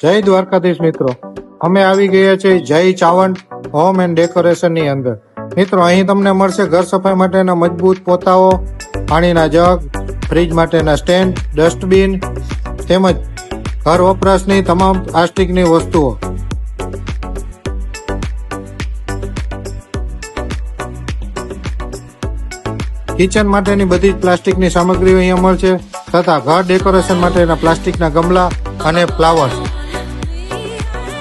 જય દ્વારકાધીશ મિત્રો, અમે આવી ગયા છે જય ચાવંડ હોમ એન્ડ ડેકોરેશન ની અંદર. મિત્રો, અહીં તમને મળશે ઘર સફાઈ માટેના મજબૂત પોતાઓ, પાણીના જગ, ફ્રીજ માટેના સ્ટેન્ડ, ડસ્ટબિન તેમજ ઘર વપરાશની તમામ પ્લાસ્ટિકની વસ્તુઓ. કિચન માટેની બધી જ પ્લાસ્ટિકની સામગ્રીઓ અહીંયા મળશે, તથા ઘર ડેકોરેશન માટેના પ્લાસ્ટિકના ગમલા અને ફ્લાવર્સ,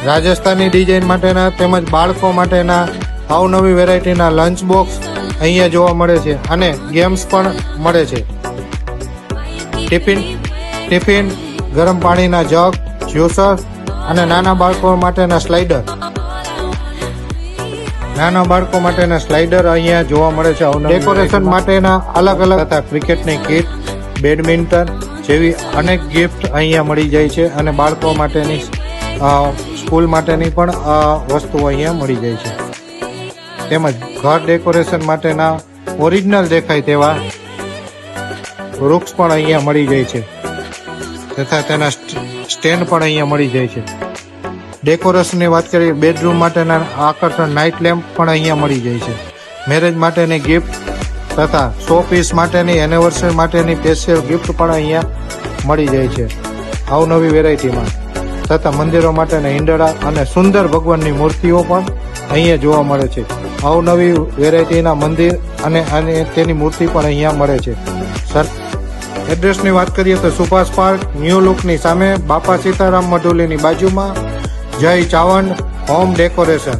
રાજસ્થાની ડિઝાઇન માટેના તેમજ બાળકો માટેના અવનવી વેરાયટીના લંચ બોક્સ અહીંયા જોવા મળે છે અને ગેમ્સ પણ મળે છે. ટિફિન, ગરમ પાણીના જગ, જ્યુસર અને નાના બાળકો માટેના સ્લાઇડર. અહીંયા જોવા મળે છે. ડેકોરેશન માટેના અલગ અલગ તથા ક્રિકેટની કિટ, બેડમિન્ટન જેવી અનેક ગિફ્ટ અહીંયા મળી જાય છે અને બાળકો માટેની સ્કૂલ માટેની પણ વસ્તુઓ અહીંયા મળી જાય છે. તેમજ ઘર ડેકોરેશન માટેના ઓરિજિનલ દેખાય તેવા વૃક્ષ પણ અહીંયા મળી જાય છે તથા તેના સ્ટેન્ડ પણ અહીંયા મળી જાય છે. ડેકોરેશનની વાત કરીએ, બેડરૂમ માટેના આકર્ષણ નાઇટ લેમ્પ પણ અહીંયા મળી જાય છે. મેરેજ માટેની ગિફ્ટ તથા શો પીસ માટેની, એનિવર્સરી માટેની સ્પેશિયલ ગિફ્ટ પણ અહીંયા મળી જાય છે અવનવી વેરાયટીમાં. તથા મંદિરો માટેના હિંડોળા અને સુંદર ભગવાનની મૂર્તિઓ પણ અહીંયા જોવા મળે છે. અવનવી વેરાયટીના મંદિર અને તેની મૂર્તિ પણ અહીંયા મળે છે. એડ્રેસની વાત કરીએ તો સુભાષ પાર્ક, ન્યૂ લુકની સામે, બાપા સીતારામ મઢુલીની બાજુમાં, જય ચાવંડ હોમ ડેકોરેશન.